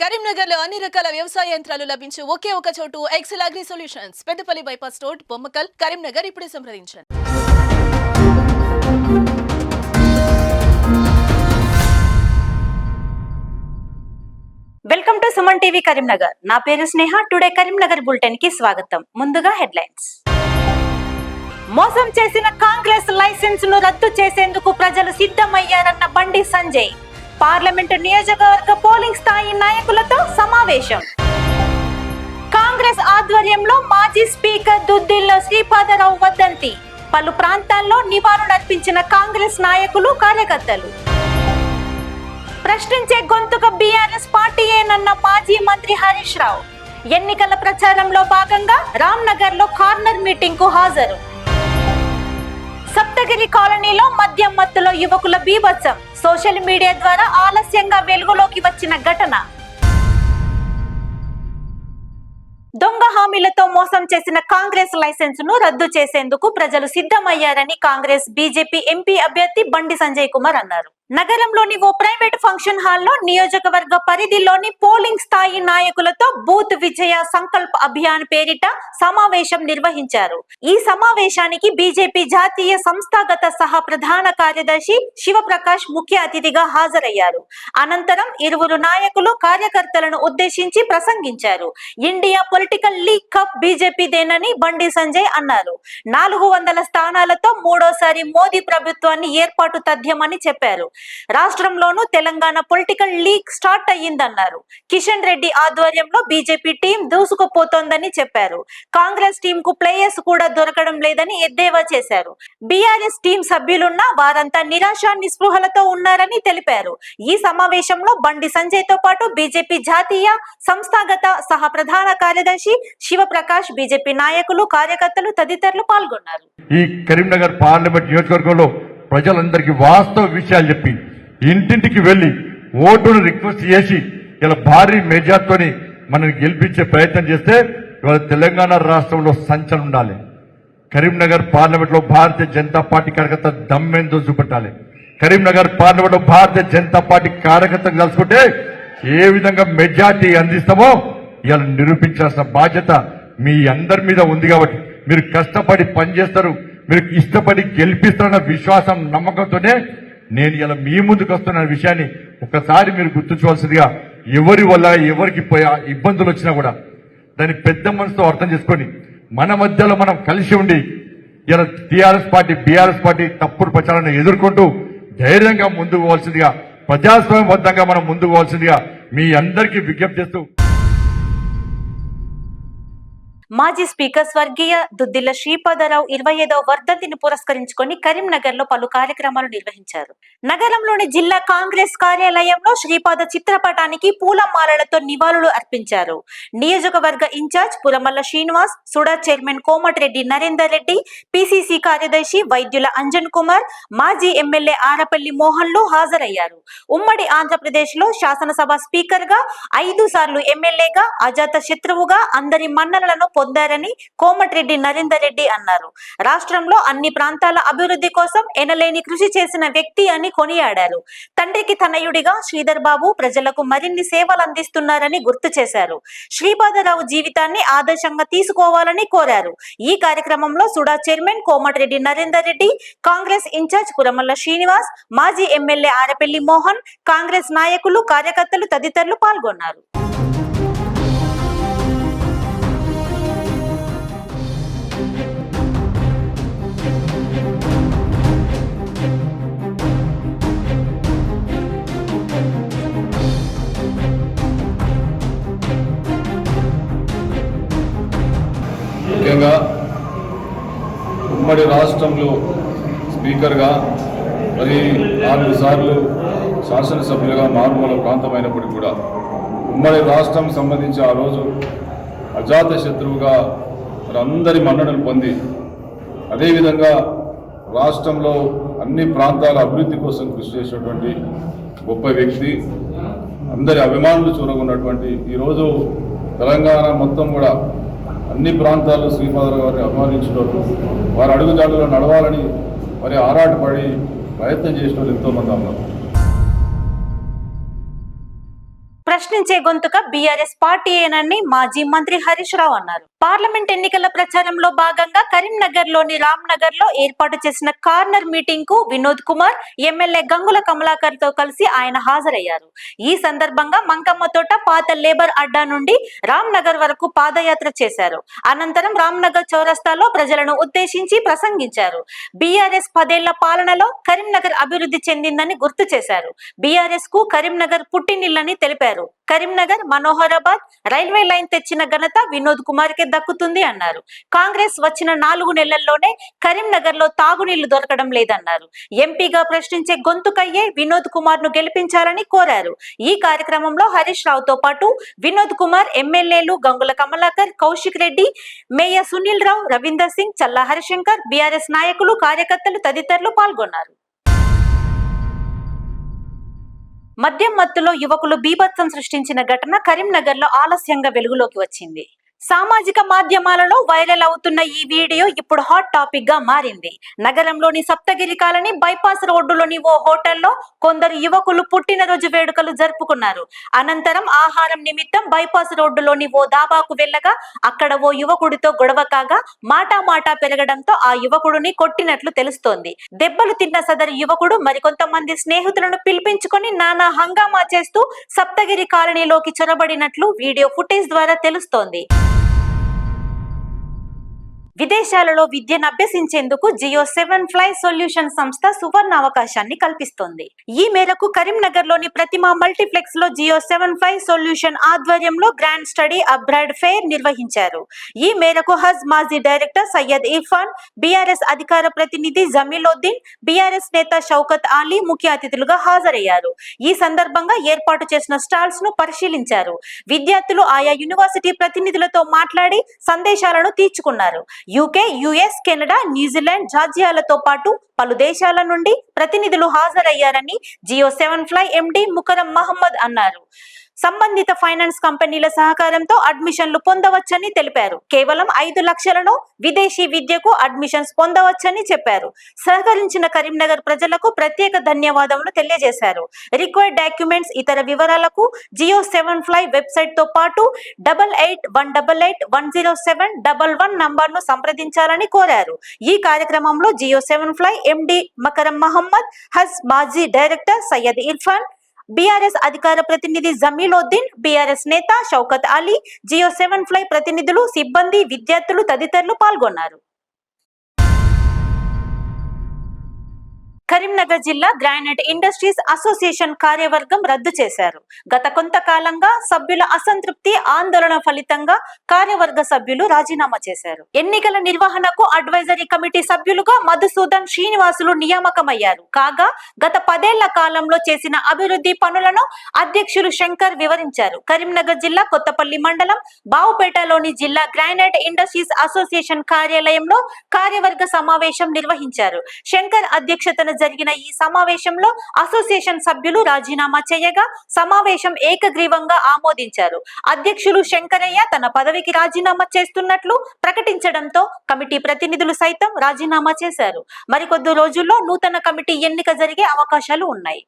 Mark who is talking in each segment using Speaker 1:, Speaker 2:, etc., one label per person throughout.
Speaker 1: కరీంనగర్లో అన్ని రకాల వ్యవసాయ యంత్రాలు లభించే ఒకే ఒక చోటు excel agri solutions Peddapalli bypass road Bommakal Karimnagar ఇప్పుడే సంప్రదించండి.
Speaker 2: Welcome to Suman TV Karimnagar. నా పేరు స్నేహ. టుడే కరీంనగర్ బులెటిన్ కి స్వాగతం. ముందుగా హెడ్లైన్స్. మోసం చేసిన కాంగ్రెస్ లైసెన్స్ ను రద్దు చేసేందుకు ప్రజలు సిద్ధమయ్యారన్న బండి సంజయ్. పార్లమెంటు నియోజకవర్గ పోలింగ్ స్థాయి నాయకులతో సమావేశం. కాంగ్రెస్ ఆధ్వర్యంలో మాజీ స్పీకర్ దుద్దిల్లో శ్రీపాదరావు వర్ధంతి. పలు ప్రాంతాల్లో నివాళులర్పించిన కాంగ్రెస్ నాయకులు కార్యకర్తలు. ప్రశ్నించే గొంతుక బీఆర్ఎస్ పార్టీయేనన్న మాజీ మంత్రి హరీష్ రావు. ఎన్నికల ప్రచారంలో భాగంగా రామ్నగర్ లో కార్నర్ మీటింగ్ కు హాజరు. సప్తగిరి కాలనీలో మద్యం మత్తులో యువకుల బీభత్సం. సోషల్ మీడియా ద్వారా ఆలస్యంగా వెలుగులోకి వచ్చిన ఘటన. దొంగ హామీలతో మోసం చేసిన కాంగ్రెస్ లైసెన్స్ ను రద్దు చేసేందుకు ప్రజలు సిద్ధమయ్యారని కాంగ్రెస్ బీజేపీ ఎంపీ అభ్యర్థి బండి సంజయ్ కుమార్ అన్నారు. నగరంలోని ఓ ప్రైవేట్ ఫంక్షన్ హాల్లో నియోజకవర్గ పరిధిలోని పోలింగ్ స్థాయి నాయకులతో బూత్ విజయ సంకల్ప్ అభియాన్ పేరిట సమావేశం నిర్వహించారు. ఈ సమావేశానికి బీజేపీ జాతీయ సంస్థాగత సహా ప్రధాన కార్యదర్శి శివప్రకాష్ ముఖ్య అతిథిగా హాజరయ్యారు. అనంతరం ఇరువురు నాయకులు కార్యకర్తలను ఉద్దేశించి ప్రసంగించారు. India political league cup బీజేపీదేనని Bandi Sanjay అన్నారు. 400 స్థానాలతో మూడోసారి మోదీ ప్రభుత్వాన్ని ఏర్పాటు తథ్యమని చెప్పారు. రాష్ట్రంలోనూ తెలంగాణ పొలిటికల్ లీగ్ స్టార్ట్ అయ్యిందన్నారు. కిషన్ రెడ్డి ఆధ్వర్యంలో బీజేపీ టీం దూసుకుపోతోందని చెప్పారు. కాంగ్రెస్ టీం కు ప్లేయర్స్ కూడా దొరకడం లేదని ఎద్దేవా చేశారు. బీఆర్ఎస్ టీం సభ్యులున్నా వారంతా నిరాశ నిస్పృహలతో ఉన్నారని తెలిపారు. ఈ సమావేశంలో బండి సంజయ్ తో పాటు బీజేపీ జాతీయ సంస్థాగత సహా ప్రధాన కార్యదర్శి శివప్రకాష్, బీజేపీ నాయకులు, కార్యకర్తలు తదితరులు పాల్గొన్నారు.
Speaker 3: ఈ కరీంనగర్ పార్లమెంట్ నియోజకవర్గంలో ప్రజలందరికీ వాస్తవ విషయాలు చెప్పి ఇంటింటికి వెళ్లి ఓటును రిక్వెస్ట్ చేసి ఇలా భారీ మెజార్టీతోని మనం గెలిపించే ప్రయత్నం చేస్తే ఇవాళ తెలంగాణ రాష్ట్రంలో సంచలనం ఉండాలి. కరీంనగర్ పార్లమెంట్ లో భారతీయ జనతా పార్టీ కార్యకర్త దమ్మేందో చూపెట్టాలి. కరీంనగర్ పార్లమెంట్ లో భారతీయ జనతా పార్టీ కార్యకర్తలు కలుసుకుంటే ఏ విధంగా మెజార్టీ అందిస్తామో ఇవాళ నిరూపించాల్సిన బాధ్యత మీ అందరి మీద ఉంది. కాబట్టి మీరు కష్టపడి పనిచేస్తారు, మీరు ఇష్టపడి గెలిపిస్తారన్న విశ్వాసం, నమ్మకంతోనే నేను ఇలా మీ ముందుకు వస్తున్న విషయాన్ని ఒకసారి మీరు గుర్తుంచుకోవాల్సిందిగా, ఎవరి వల్ల ఎవరికి ఇబ్బందులు వచ్చినా కూడా దాన్ని పెద్ద మనసుతో అర్థం చేసుకొని మన మధ్యలో మనం కలిసి ఉండి ఇలా టీఆర్ఎస్ పార్టీ, బీఆర్ఎస్ పార్టీ తప్పుడు ప్రచారాన్ని ఎదుర్కొంటూ ధైర్యంగా ముందుకు పోవాల్సిందిగా, ప్రజాస్వామ్యబద్ధంగా మనం ముందుకు పోవాల్సిందిగా మీ అందరికీ విజ్ఞప్తి చేస్తూ,
Speaker 2: మాజీ స్పీకర్ స్వర్గీయ దుద్దిల్ల శ్రీపాదరావు 25వ వర్ధంతిని పురస్కరించుకొని కరీంనగర్ లో పలు కార్యక్రమాలు నిర్వహించారు. నగరంలోని జిల్లా కాంగ్రెస్ కార్యాలయంలో శ్రీపాద చిత్రపటానికి పూలమాలలతో నివాళులు అర్పించారు. నియోజకవర్గ in charge Puramalla Srinivas, SUDA chairman Komatireddy Narender Reddy, PCC కార్యదర్శి వైద్యుల అంజన్ కుమార్, మాజీ ఎమ్మెల్యే ఆరపల్లి మోహన్లు హాజరయ్యారు. ఉమ్మడి ఆంధ్రప్రదేశ్ లో శాసనసభ స్పీకర్ గా 5 సార్లు ఎమ్మెల్యేగా అజాత శత్రువుగా అందరి మన్ననలను పొందారని కోమటిరెడ్డి నరేందర్ రెడ్డి అన్నారు. రాష్ట్రంలో అన్ని ప్రాంతాల అభివృద్ధి కోసం ఎనలేని కృషి చేసిన వ్యక్తి అని కొనియాడారు. తండ్రికి తనయుడిగా శ్రీధర్ బాబు ప్రజలకు మరిన్ని సేవలు అందిస్తున్నారని గుర్తు చేశారు. శ్రీపాదరావు జీవితాన్ని ఆదర్శంగా తీసుకోవాలని కోరారు. ఈ కార్యక్రమంలో సుడా చైర్మన్ కోమటిరెడ్డి నరేందర్ రెడ్డి, కాంగ్రెస్ ఇన్ఛార్జ్ పురమల్ల శ్రీనివాస్, మాజీ ఎమ్మెల్యే ఆరపల్లి మోహన్, కాంగ్రెస్ నాయకులు, కార్యకర్తలు తదితరులు పాల్గొన్నారు.
Speaker 4: ముఖ్యంగా ఉమ్మడి రాష్ట్రంలో స్పీకర్గా మరి 4 సార్లు శాసనసభ్యులుగా మారుమూల ప్రాంతమైనప్పటికీ కూడా ఉమ్మడి రాష్ట్రం సంబంధించి ఆ రోజు అజాత శత్రువుగా మరి అందరి మన్ననలు పొంది, అదేవిధంగా రాష్ట్రంలో అన్ని ప్రాంతాల అభివృద్ధి కోసం కృషి చేసినటువంటి గొప్ప వ్యక్తి, అందరి అభిమానులు చూరగొన్నటువంటి ఈరోజు తెలంగాణ మొత్తం కూడా అన్ని ప్రాంతాల్లో శ్రీపాదరావు గారిని అభిమానించినట్టు, వారి అడుగుజాడలో నడవాలని మరి ఆరాటపడి ప్రయత్నం చేసిన వాళ్ళు ఎంతోమంది ఉన్నారు.
Speaker 2: ప్రశ్నించే గొంతుక బీఆర్ఎస్ పార్టీయేనని మాజీ మంత్రి హరీష్ రావు అన్నారు. పార్లమెంట్ ఎన్నికల ప్రచారంలో భాగంగా కరీంనగర్ లోని రామ్నగర్ లో ఏర్పాటు చేసిన కార్నర్ మీటింగ్ కు వినోద్ కుమార్, ఎమ్మెల్యే గంగుల కమలాకర్ తో కలిసి ఆయన హాజరయ్యారు. ఈ సందర్భంగా మంకమ్మ తోట పాత లేబర్ అడ్డా నుండి రామ్నగర్ వరకు పాదయాత్ర చేశారు. అనంతరం రామ్నగర్ చౌరస్తాలో ప్రజలను ఉద్దేశించి ప్రసంగించారు. బీఆర్ఎస్ 10 ఏళ్ల పాలనలో కరీంనగర్ అభివృద్ధి చెందిందని గుర్తు చేశారు. బీఆర్ఎస్ కు కరీంనగర్ పుట్టినిల్లని తెలిపారు. కరీంనగర్ మనోహరాబాద్ రైల్వే లైన్ తెచ్చిన ఘనత వినోద్ కుమార్ కే దక్కుతుంది అన్నారు. కాంగ్రెస్ వచ్చిన 4 నెలల్లోనే కరీంనగర్ లో తాగునీళ్లు దొరకడం లేదన్నారు. ఎంపీగా ప్రశ్నించే గొంతుకయ్యే వినోద్ కుమార్ ను గెలిపించాలని కోరారు. ఈ కార్యక్రమంలో హరీష్ రావు తో పాటు వినోద్ కుమార్, ఎమ్మెల్యేలు గంగుల కమలాకర్, కౌశిక్ రెడ్డి, మేయర్ సునీల్ రావు, రవీందర్ సింగ్, చల్లా హరిశంకర్, బీఆర్ఎస్ నాయకులు, కార్యకర్తలు తదితరులు పాల్గొన్నారు. మద్యం మత్తులో యువకులు బీభత్సం సృష్టించిన ఘటన కరీంనగర్ లో ఆలస్యంగా వెలుగులోకి వచ్చింది. సామాజిక మాధ్యమాలలో వైరల్ అవుతున్న ఈ వీడియో ఇప్పుడు హాట్ టాపిక్ గా మారింది. నగరంలోని సప్తగిరి కాలనీ బైపాస్ రోడ్డులోని ఓ హోటల్లో కొందరు యువకులు పుట్టినరోజు వేడుకలు జరుపుకున్నారు. అనంతరం ఆహారం నిమిత్తం బైపాస్ రోడ్డులోని ఓ దాబాకు వెళ్లగా అక్కడ ఓ యువకుడితో గొడవ కాగా మాటా పెరగడంతో ఆ యువకుడిని కొట్టినట్లు తెలుస్తోంది. దెబ్బలు తిన్న సదరు యువకుడు మరికొంతమంది స్నేహితులను పిలిపించుకొని నానా హంగామా చేస్తూ సప్తగిరి కాలనీలోకి చొరబడినట్లు వీడియో ఫుటేజ్ ద్వారా తెలుస్తోంది. విదేశాలలో విద్యను అభ్యసించేందుకు జియో 7 ఫ్లై సొల్యూషన్ సంస్థ సువర్ణ అవకాశాన్ని కల్పిస్తోంది. ఈ మేరకు కరీంనగర్ లోని ప్రతిమా మల్టీప్లెక్స్ లో జియో 7 ఫ్లై సొల్యూషన్ ఆధ్వర్యంలో గ్రాండ్ స్టడీ అబ్రాడ్ ఫెయిర్ నిర్వహించారు. ఈ మేరకు హజ్ మాజీ డైరెక్టర్ సయ్యద్ ఇర్ఫాన్, బీఆర్ఎస్ అధికార ప్రతినిధి జమీలుద్దీన్, బీఆర్ఎస్ నేత షౌకత్ అలీ ముఖ్య అతిథులుగా హాజరయ్యారు. ఈ సందర్భంగా ఏర్పాటు చేసిన స్టాల్స్ ను పరిశీలించారు. విద్యార్థులు ఆయా యూనివర్సిటీ ప్రతినిధులతో మాట్లాడి సందేశాలను తీర్చుకున్నారు. యూకే, యుఎస్, కెనడా, న్యూజిలాండ్, జార్జియాలతో పాటు పలు దేశాల నుండి ప్రతినిధులు హాజరయ్యారని జియో 7 ఫ్లై ఎండి ముకరం మహమ్మద్ అన్నారు. సంబంధిత ఫైనాన్స్ కంపెనీల సహకారంతో అడ్మిషన్లు పొందవచ్చని తెలిపారు. కేవలం 5 లక్షలను విదేశీ విద్యకు అడ్మిషన్స్ పొందవచ్చని చెప్పారు. సహకరించిన కరీంనగర్ ప్రజలకు ప్రత్యేక ధన్యవాదములు తెలియజేశారు. రిక్వైర్డ్ డాక్యుమెంట్స్, ఇతర వివరాలకు జియో 7 ఫ్లై వెబ్సైట్ తో పాటు 8818810711 నంబర్ను సంప్రదించాలని కోరారు. ఈ కార్యక్రమంలో జియో 7 ఫ్లై ఎండి మకరం మహమ్మద్, హజ్ మాజీ డైరెక్టర్ సయ్యద్ ఇర్ఫాన్, బీఆర్ఎస్ అధికార ప్రతినిధి జమీలుద్దీన్, బీఆర్ఎస్ నేత షౌకత్ అలీ, జియో 7 ఫ్లై ప్రతినిధులు, సిబ్బంది, విద్యార్థులు తదితరులు పాల్గొన్నారు. కరీంనగర్ జిల్లా గ్రానైట్ ఇండస్ట్రీస్ అసోసియేషన్ కార్యవర్గం రద్దు చేశారు. గత కొంతకాలంగా సభ్యుల అసంతృప్తి, ఆందోళన ఫలితంగా కార్యవర్గ సభ్యులు రాజీనామా చేశారు. ఎన్నికల నిర్వహణకు అడ్వైజరీ కమిటీ సభ్యులుగా మధుసూదన్, శ్రీనివాసులు నియామకమయ్యారు. కాగా గత 10 ఏళ్ల కాలంలో చేసిన అభివృద్ధి పనులను అధ్యక్షులు శంకర్ వివరించారు. కరీంనగర్ జిల్లా కొత్తపల్లి మండలం బావుపేటలోని జిల్లా గ్రానైట్ ఇండస్ట్రీస్ అసోసియేషన్ కార్యాలయంలో కార్యవర్గ సమావేశం నిర్వహించారు. శంకర్ అధ్యక్షతన జరిగిన ఈ సమావేశంలో అసోసియేషన్ సభ్యులు రాజీనామా చేయగా సమావేశం ఏకగ్రీవంగా ఆమోదించారు. అధ్యక్షులు శంకరయ్య తన పదవికి రాజీనామా చేస్తున్నట్లు ప్రకటించడంతో కమిటీ ప్రతినిధులు సైతం రాజీనామా చేశారు. మరికొద్ది రోజుల్లో నూతన కమిటీ ఎన్నిక జరిగే అవకాశాలు ఉన్నాయి.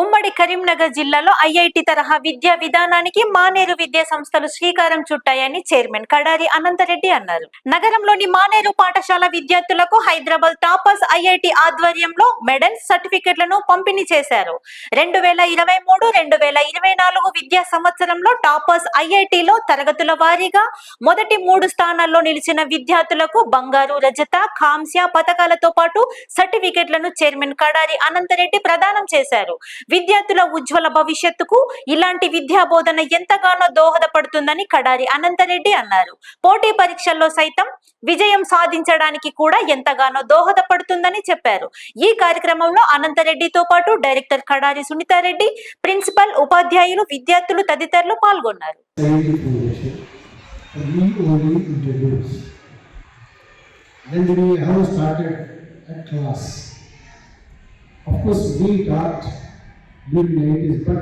Speaker 2: ఉమ్మడి కరీంనగర్ జిల్లాలో ఐఐటి తరహా విద్యా విధానానికి మానేరు విద్యా సంస్థలు శ్రీకారం చుట్టాయని చైర్మన్ కడారి అనంతరెడ్డి అన్నారు. నగరంలోని మానేరు పాఠశాల విద్యార్థులకు హైదరాబాద్ టాపర్స్ ఐఐటి ఆధ్వర్యంలో మెడల్స్, సర్టిఫికెట్లను పంపిణీ చేశారు. 2023-2024 విద్యా సంవత్సరంలో టాపర్స్ ఐఐటిలో తరగతుల వారీగా మొదటి 3 స్థానాల్లో నిలిచిన విద్యార్థులకు బంగారు, రజత, కాంస్య పతకాలతో పాటు సర్టిఫికెట్లను చైర్మన్ కడారి అనంతరెడ్డి ప్రదానం చేశారు. విద్యార్థుల ఉజ్వల భవిష్యత్తుకు ఇలాంటి విద్యా బోధన ఎంతగానో దోహదపడుతుందని కడారి అనంతరెడ్డి అన్నారు. పోటీ పరీక్షల్లో సైతం విజయం సాధించడానికి కూడా ఎంతగానో దోహదపడుతుందని చెప్పారు. ఈ కార్యక్రమంలో అనంతరెడ్డితో పాటు డైరెక్టర్ కడారి సునీతారెడ్డి, ప్రిన్సిపల్, ఉపాధ్యాయులు, విద్యార్థులు తదితరులు పాల్గొన్నారు.
Speaker 5: Of course, we got good ladies, but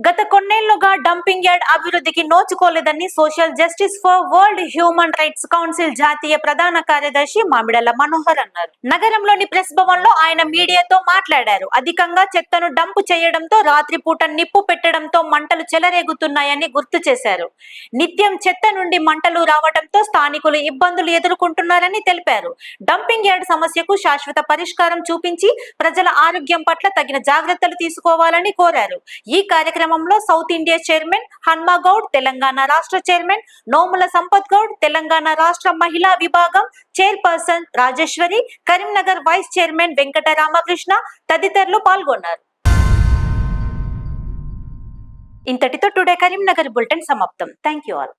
Speaker 2: గత కొన్నేళ్ల పదేళ్లుగా డంపింగ్ యార్డ్ అభివృద్ధికి నోచుకోలేదని social justice for world human rights council జాతీయ ప్రధాన కార్యదర్శి మామిడల మనోహర్ అన్నారు. నగరంలోని ప్రెస్ భవన్ లో ఆయన మీడియాతో మాట్లాడారు. అధికంగా చెత్తను డంపు చేయడంతో రాత్రిపూట నిప్పు పెట్టడంతో మంటలు చెలరేగుతున్నాయని గుర్తు చేశారు. నిత్యం చెత్త నుండి మంటలు రావడంతో స్థానికులు ఇబ్బందులు ఎదుర్కొంటున్నారని తెలిపారు. డంపింగ్ యార్డ్ సమస్యకు శాశ్వత పరిష్కారం చూపించి ప్రజల ఆరోగ్యం పట్ల తగిన జాగ్రత్తలు తీసుకోవాలని కోరారు. ఈ కార్యక్రమంలో south India chairman Hanmagoud, Telangana రాష్ట్ర చైర్మన్ నోముల సంపత్ గౌడ్, తెలంగాణ రాష్ట్ర మహిళా విభాగం chairperson Rajeshwari, Karimnagar vice chairman Venkata Ramakrishna తదితరులు పాల్గొన్నారు. ఇంతటితో టుడే కరీంనగర్ బులెటిన్ సమాప్తం. Thank you all.